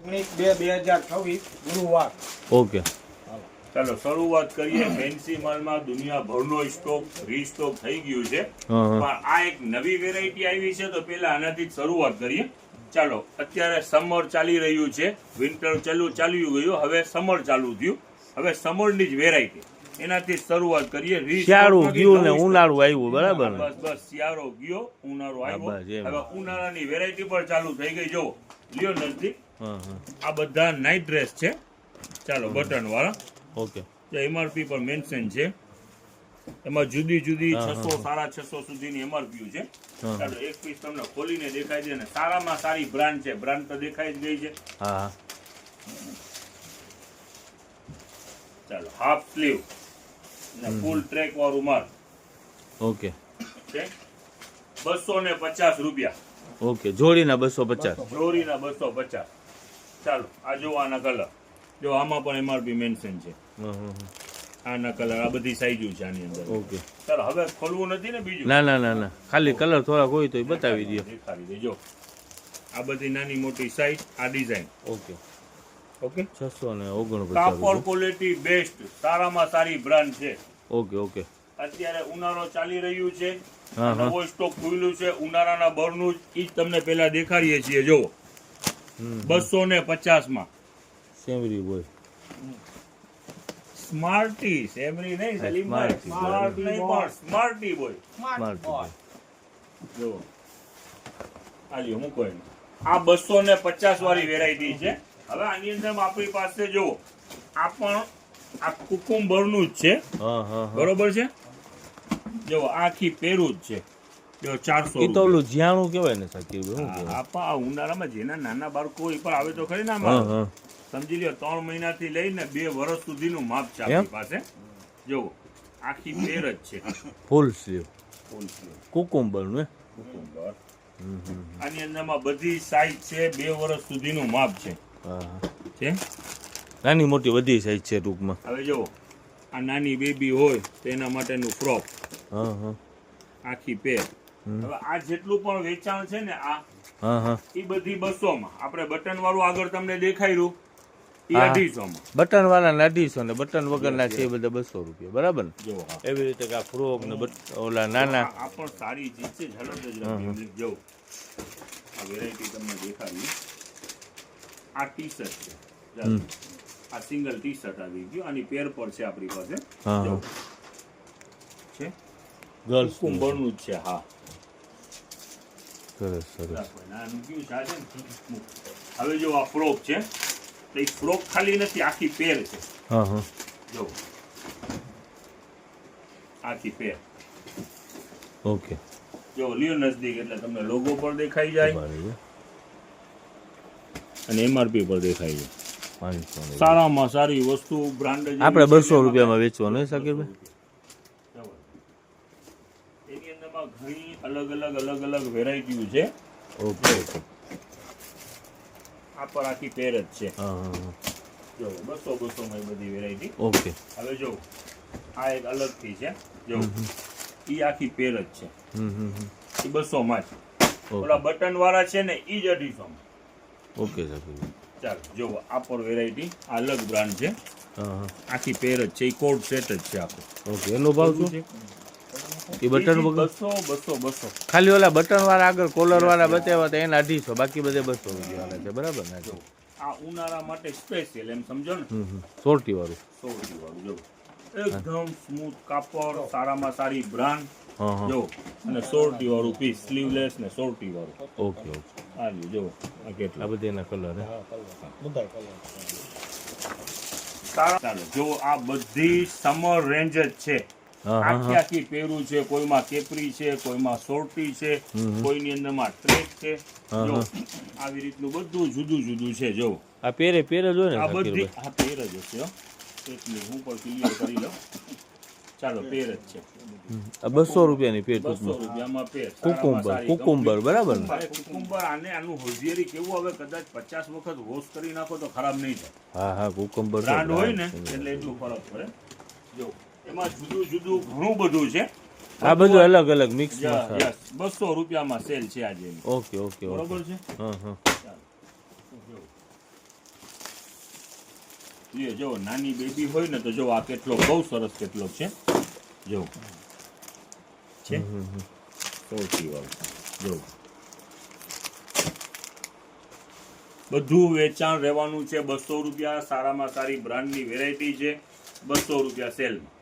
1/2/2026 ગુરુવાર. ઓકે ચાલો શરૂઆત કરીએ. ફેન્સી માલમાં દુનિયાભરનો સ્ટોક રીસ્ટોક થઈ ગયું છે, પણ આ એક નવી વેરાયટી આવી છે, તો પેલા આનાથી જ શરૂઆત કરીએ. ચાલો, અત્યારે સમર ચાલી રહ્યું છે, વિન્ટર ચાલ્યું ગયું, હવે સમર ચાલુ થયું. હવે સમરની જ વેરાયટી એનાથી શરૂઆત કરીએ. શિયાળું ગયું ને ઉનાળું આવ્યું, બરાબર ને? બસ શિયાળો ગયો, ઉનાળો આવ્યો. હવે ઉનાળાની વેરાયટી પણ ચાલુ થઈ ગઈ. જો લ્યો નજદીક, આ બધા નાઇટ ડ્રેસ છે. ચાલો, બટન વાળા. ઓકે, એમઆરપી પર મેન્શન છે. એમાં જુદી જુદી 600 650 સુધીની એમઆરપી છે. ચાલો, એક પીસ તમને ખોલીને દેખાય છે ને સારામાં સારી બ્રાન્ડ છે. બ્રાન્ડ તો દેખાઈ જ ગઈ છે. હા, ચાલો, હાફ સ્લીવ ને ફૂલ ટ્રેક વાળું માલ. ઓકે છે 250 રૂપિયા. ઓકે, જોડીના 250. જોડીના 250. ચાલો, આ જોવાના કલર. જો આમાં પણ એમઆરપી મેન્શન છે. આના કલર, આ બધી સાઈઝ છે આની અંદર. ઓકે, ચાલો, હવે ખોલવું નથી ને બીજું? ના, ખાલી કલર થોડા કોઈ તો બતાવી દો. દેખાડી દેજો. આ બધી નાની મોટી સાઈઝ, આ ડિઝાઇન. Okay okay, 649. કાપડ ક્વોલિટી બેસ્ટ, સારામાં સારી બ્રાન્ડ છે. ઓકે અત્યારે ઉનાળો ચાલી રહ્યું છે, નવો સ્ટોક ખુલ્લું છે. ઉનાળાના બરનું જ તમને પેલા દેખાડીએ છીએ. જો 250 માં સેમરી બોય, સ્માર્ટી. સેમરી નહીં, સ્માર્ટ નહીં, પણ સ્માર્ટી બોય. જો આલ્યો મૂકો એને. આ 250 વાળી વેરાયટી છે. હવે આની અંદર આપણી પાસે જો આ પણ આ કુકુંબરનું જ છે. બરોબર છે. જો આખી પેરું જ છે. જો 400. ઈ તો ઓલું જ્યાણું કહેવાય ને સાચી? આ ઉનાળામાં જેના નાના બાળકો હોય પણ આવે તો ખરી ના મારે. સમજી લ્યો 3 મહિનાથી લઈને 2 વર્ષ સુધીનું માપ છે આપણી પાસે. જો આખી પેર જ છે. ફૂલ સ્લીવ કુકુંબર. કુકુંબર. આની અંદરમાં બધી સાઈઝ છે. 2 વર્ષ સુધીનું માપ છે. નાની મોટી બધી સાઈઝ છે ટૂંકમાં. હવે જો આ નાની બેબી હોય તો એના માટેનું ફ્રોક, આખી પેર. હવે આ જેટલું પણ વેચાણ છે ને આ એ બધી 200 માં. આપણે બટન વાળું આગળ તમને દેખાયું એ 250 માં. બટન વાળા 250 ને બટન વગરના છે એ બધા 200 રૂપિયા, બરાબર ને? જો એવી રીતે કે આ ફ્રોક ને ઓલા નાના આ પણ સારી ચીજ છે. ઝલક જ રાખી જો આ વેરાયટી તમને દેખાડી. આ ટી શર્ટ છે. આ સિંગલ ટી શર્ટ આવી ગયું. આની પેર પર છે આપણી પાસે. જો છે ગર્લ્સ કુંભરનું જ છે. હા, સરસ. હવે જો આ ફ્રોક છે, તો એ ફ્રોક ખાલી નથી, આખી પેર છે. જો આખી પેર. ઓકે, જો લ્યો નજદીક એટલે તમને લોગો પર દેખાઈ જાય અને એમઆરપી પર દેખાઈ જાય. સારામાં સારી વસ્તુ બ્રાન્ડ આપણે 200 રૂપિયામાં વેચવાનું સાકીરભાઈ. એની અંદરમાં ઘણી અલગ વેરાયટીઓ છે. ઓકે, આ પર આખી પેર જ છે. જો 200 માં બધી વેરાયટી. ઓકે, હવે જો આ એક અલગથી છે. જો ઈ આખી પેર જ છે. એ 200 માં છે. ઓલા બટન વાળા છે ને ઈ જ 250 માં. ઓકે સાકીરભાઈ. ચાલો, જો આ પર વેરાયટી અલગ બ્રાન્ડ છે. આખી પેર જ છે. એ કોડ સેટ જ છે આખો. ઓકે, એનો ભાવ શું છે? એ બટન વગર 200 ખાલી ઓલા બટન વાળા આગળ કોલર વાળા બતાવ્યા હતા એના 250, બાકી બધે 200 રૂપિયા છે, બરાબર ને? જો આ ઉનાળા માટે સ્પેશિયલ એમ સમજો ને. સોરટી વાળું. જો એકદમ સ્મૂથ કાપડ, સારામાં સારી બ્રાન્ડ. જો અને સોરટી વાળું પીસ, સ્લીવલેસ ને સોરટી વાળું. ઓકે આ જો આ કેટલા આ બધા એના કલર ચાલો, જો આ બધી સમર રેન્જ જ છે. આખી પેરું છે. કોઈમાં કેપરી છે, કોઈમાં સોરટી છે, કોઈની અંદરમાં ટ્રેક છે. જો આવી રીતનું બધું જુદું છે. જો આ પેર જ હોય ને? આ બધી આ પેર જ છે. એટલી હું પણ ક્લિયર કરી લઉં. ચાલો, પેર જ છે. આ 200 રૂપિયાની પેર. 200 રૂપિયામાં પેર. કુકુંબર, બરાબર ને? કુકુંબર આનું હોઝિયરી કેવું, હવે કદાચ 50 વખત વોશ કરી નાખો તો ખરાબ નહીં થાય. હા, કુકુંબર બ્રાન્ડ હોય ને એટલે એટલું ફરક પડે. જો એમાં જુદું ઘણું બધું છે. આ બધું અલગ મિક્સ. 200 રૂપિયામાં સેલ છે આજે. ઓકે, બરોબર છે. લ્યો જો નાની બેબી હોય ને તો જો આ કેટલો બહુ સરસ કેટલો છે જો છે સૌથી વાળું જો બધું વેચાણ રહેવાનું છે 200 રૂપિયા સારામાં સારી બ્રાન્ડની વેરાયટી છે 200 રૂપિયા સેલમાં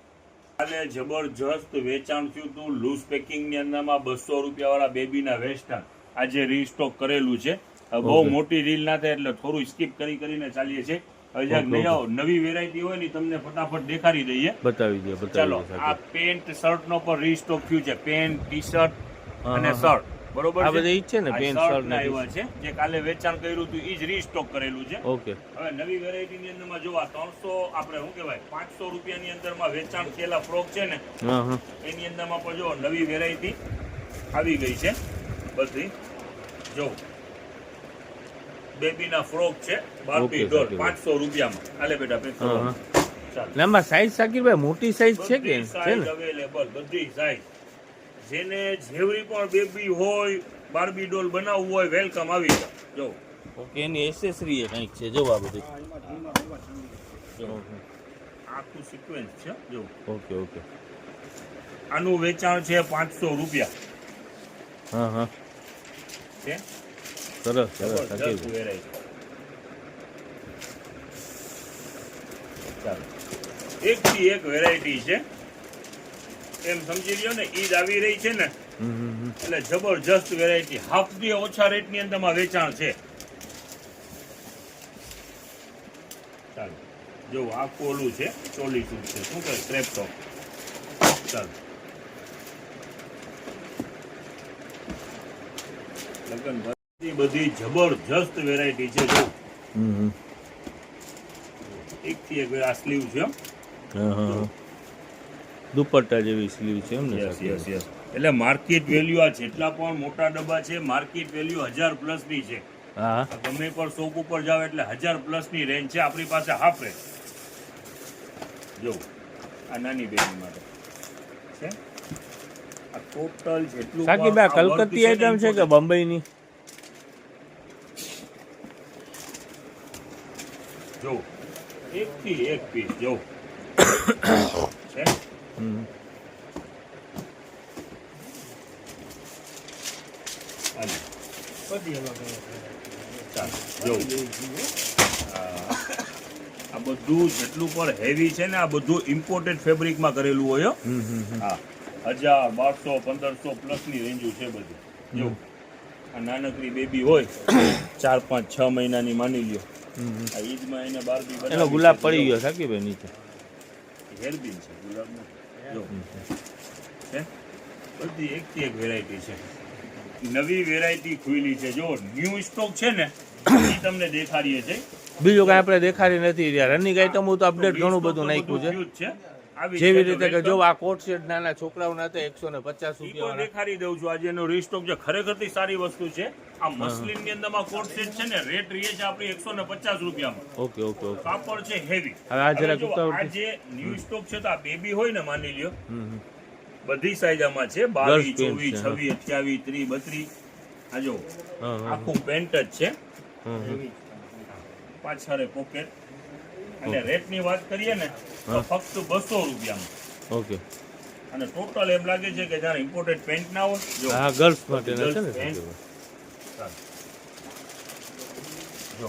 અને જબરજસ્ત વેચાણ થયું હતું લૂઝ પેકિંગની અંદરમાં 200 રૂપિયા વાળા બેબીના વેસ્ટર્ન આજે રીસ્ટોક કરેલું છે બહુ મોટી રીલ ના થાય એટલે થોડું સ્કીપ કરીને ચાલીએ છીએ હવે જ્યાં નહીં આવો નવી વેરાયટી હોય ને તમને ફટાફટ દેખાડી દઈએ બતાવી દે ચાલો આ પેન્ટ શર્ટ નો પણ રીસ્ટોક થયું છે પેન્ટ ટી શર્ટ અને શર્ટ બરોબર આ બધા ઈ છે ને પેન્ટ શર્ટ ને આવ્યા છે જે કાલે વેચાણ કર્યું હતું ઈ જ રીસ્ટોક કરેલું છે ઓકે હવે નવી વેરાયટી ની અંદરમાં જો આ 300 આપણે શું કહેવાય 500 રૂપિયાની અંદરમાં વેચાણ થયેલા ફ્રોક છે ને એની અંદરમાં પણ જો નવી વેરાયટી આવી ગઈ છે બધી જો બેબીના ફ્રોક છે બાર્બી ડોલ 500 રૂપિયામાં આલે બેટા પેક કરો ચાલો નામાં સાઈઝ સાકીરભાઈ મોટી સાઈઝ છે કે છે ને અવેલેબલ બધી સાઈઝ જેને જેવડી પણ બેબી હોય બાર્બી ડોલ બનાવવું હોય વેલકમ આવી જાઓ જો ઓકે એની એસેસરી એ કંઈક છે જો આ બધી જો આખું સિક્વન્સ છે જો ઓકે ઓકે આનું વેચાણ છે 500 રૂપિયા છે સરસ સરસ સાચી વેરાયટી ચાલો એક થી એક વેરાયટી છે એમ સમજી લ્યો ને ઈદ આવી રહી છે ને એટલે જબરજસ્ત વેરાયટી હાફથી ઓછા રેટની અંદરમાં વેચાણ છે ચાલો જો આ કોલું છે ચોલી સૂટ છે શું કહે ક્રેપ ટોપ ચાલો લગન બધી જબરજસ્ત વેરાયટી છે જો એક થી એક આ સ્લીવ છે દુપટ્ટા જેવી સ્લીવ છે એમ ને એટલે માર્કેટ વેલ્યુ આ જેટલા પણ મોટા ડબ્બા છે માર્કેટ વેલ્યુ 1000 પ્લસ ની છે હા ગમે પર શોપ ઉપર જાવ એટલે 1000 પ્લસ ની રેન્જ છે આપણી પાસે હાફ રેન્જ જો આ નાની બેબી માટે છે આ ટોટલ જેટલું સાકીબા કલકત્તી આઈટમ છે કે બોમ્બેની જો એક થી એક પીસ જો છે આ બધું જેટલું પણ હેવી છે ને આ બધું ઇમ્પોર્ટેડ ફેબ્રિકમાં કરેલું હોય હા 1000 1200 1500 પ્લસ ની રેન્જો છે બધી જો આ નાનકડી બેબી હોય 4 5 6 મહિનાની માની લ્યો આ ઈદમાં એને બાર્બી એનો ગુલાબ પડી ગયો સાકીભાઈ નીચે હેરબીન છે ગુલાબ જો છે બધી એક થી એક વેરાયટી છે નવી વેરાયટી ખુલી છે જો ન્યૂ સ્ટોક છે ને એ તમને દેખાડીએ છે બીજું કઈ આપણે દેખાડી નથી રહ્યા રનિંગ આઈટમો તો અપડેટ ઘણું બધું નાખ્યું છે જેવી રીતે કે જો આ કોટ સેટ નાના છોકરાઓના હતા 150 રૂપિયા દેખાડી દઉં છું આજે એનો રીસ્ટોક છે ખરેખરથી સારી વસ્તુ છે આ મસ્લિન ની અંદરમાં કોટ સેટ છે ને રેટ રહે છે આપણી 150 રૂપિયામાં ઓકે ઓકે ઓકે કાપડ છે હેવી હવે આ જરા આ જે ન્યૂ સ્ટોક છે તો આ બેબી હોય ને માની લ્યો બધી સાઈઝ આમાં છે 22 24 26 28 30 32 આ જો આખું પેન્ટ જ છે પાછળ પોકેટ અને રેટની વાત કરીએ ને તો ફક્ત 200 રૂપિયામાં ઓકે અને ટોટલ એમ લાગે છે કે જાણે ઇમ્પોર્ટેડ પેન્ટ ના હોય જો હા ગર્લ્સ માટે છે ને જો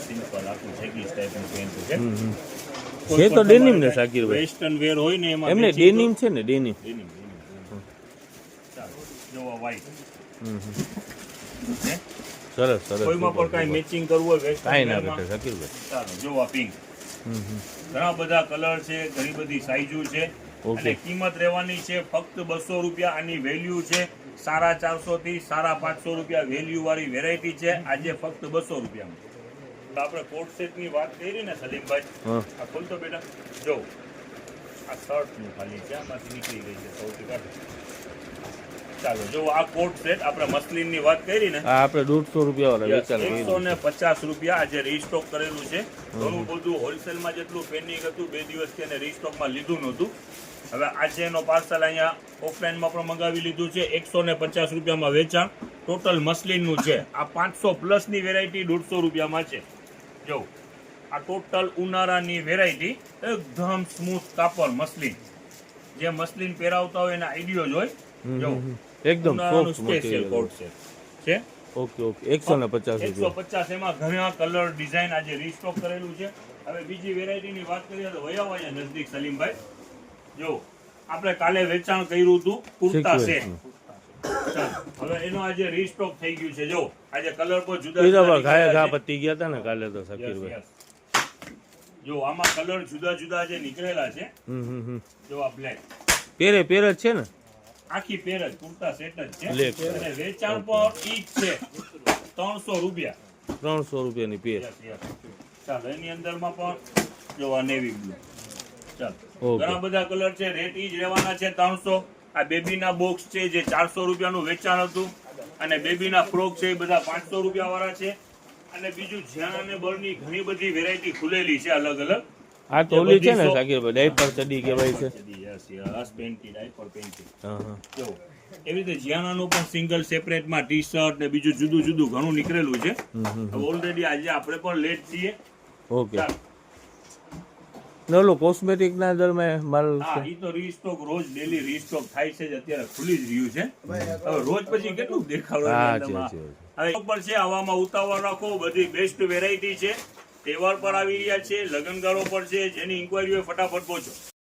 સિમ્પલ આખું જેગીસ ટાઈપનું પેન્ટ છે છે તો ડેનિમ ને સાકીરભાઈ વેસ્ટર્ન વેર હોય ને એમાં એમને ડેનિમ છે ને ડેનિમ ચાલો જો આ વ્હાઈટ સરસ સરસ કોઈમાં પણ કાંઈ મેચિંગ કરવું હોય વેસ્ટર્ન કાંઈ ના બેઠે સાકીરભાઈ ચાલો જો આ પિંક ઘણા બધા કલર છે ઘણી બધી સાઈઝો છે અને કિંમત રહેવાની છે ફક્ત 200 રૂપિયા આની વેલ્યુ છે 450 થી 550 રૂપિયા વેલ્યુ વાળી વેરાયટી છે આજે ફક્ત 200 રૂપિયામાં આપણે કોટ સેટ ની વાત કરી ને સલીમભાઈ આ ખોલતો બેટા જો આ શર્ટ નું ખાલી છે આમાંથી નીકળી ગઈ છે સૌથી કાઢો ચાલો જો આ કોટ સેટ આપણે મસ્લિન ની વાત કરી ને આપણે 150 રૂપિયા વાળા વેચાણ 150 રૂપિયા આજે રીસ્ટોક કરેલું છે ઘણું બધું હોલસેલમાં જેટલું પેન્ડિંગ હતું 2 દિવસથી એને રીસ્ટોકમાં લીધું નહોતું હવે આજે એનો પાર્સલ અહીંયા ઓફલાઈનમાં પણ મંગાવી લીધું છે 150 રૂપિયામાં વેચાણ ટોટલ મસ્લિનનું છે આ 500 પ્લસ ની વેરાયટી 150 રૂપિયામાં છે જો આ ટોટલ ઉનાળાની વેરાયટી એકદમ સ્મૂથ કાપડ મસલિન, જે મસલિન પહેરાવતા હોય એના આઈડિયો જ હોય. જો એકદમ ઉનાળાનું સોફ્ટ સ્પેશિયલ મટીરિયલ કોટ છે. ઓકે ઓકે 150 રૂપિયા 150 એમાં ઘણા કલર ડિઝાઇન આજે રીસ્ટોક કરેલું છે. હવે બીજી વેરાયટીની વાત કરીએ તો વયાવાયા નજદીક સલીમભાઈ. જો આપણે કાલે વેચાણ કર્યું હતું કુર્તા સેટ. હવે એનો આજે રીસ્ટોક થઈ ગયું છે. જો આજે કલર પર જુદા હીરાબા ઘાયા ઘા નીકળેલા છે. પતી ગયા હતા ને કાલે તો Yes, શકીરભાઈ. yes. જો આમાં કલર જુદા જુદા જે નીકળેલા છે. હમ. જો આ બ્લેક પેરે જ છે ને આખી પેર જ કુર્તા સેટ જ Black. છે અને વેચાણ પર ઈ જ છે 300 રૂપિયા. 300 રૂપિયાની પેર. Yes, yes. ચાલો એની અંદરમાં પણ જો આ નેવી બ્લુ. ચાલો Okay. ઘણા બધા કલર છે. રેટ ઈ જ રહેવાના છે 300. આ બેબીના બોક્સ છે જે 400 રૂપિયાનું વેચાણ હતું અને બેબીના ફ્રોક છે એ બધા 500 રૂપિયા વાળા છે. અને બીજું જ્યાં અને બળની ઘણી બધી વેરાયટી ખુલેલી છે અલગ અલગ. આ તો ઓલી છે ને શકીરભાઈ ડાયપર ચડી કહેવાય છે. Yes yes panty diaper panty. હા હા જો એવી રીતે જ્યાંનાનું પણ સિંગલ સેપરેટમાં ટી શર્ટ ને બીજું જુદું જુદું ઘણું નીકળેલું છે. હવે ઓલરેડી આજે આપણે પણ લેટ છીએ. ઓકે ચાલો. નલો કોસ્મેટિક ના દરમાં માલ હા છે. ઈ તો રીસ્ટોક રોજ ડેલી રીસ્ટોક થાય છે જ, અત્યારે ખુલી જ રહ્યું છે. હવે રોજ પછી કેટલું દેખાડો હા, એમાં. છે. હવે ઉપર છે હવામાં ઉતાવળ રાખો, બધી બેસ્ટ વેરાયટી છે. તહેવાર પર આવી રહ્યા છે, લગ્નગાળો પર છે, જેની ઇન્ક્વાયરી હોય ફટાફટ પહોંચો.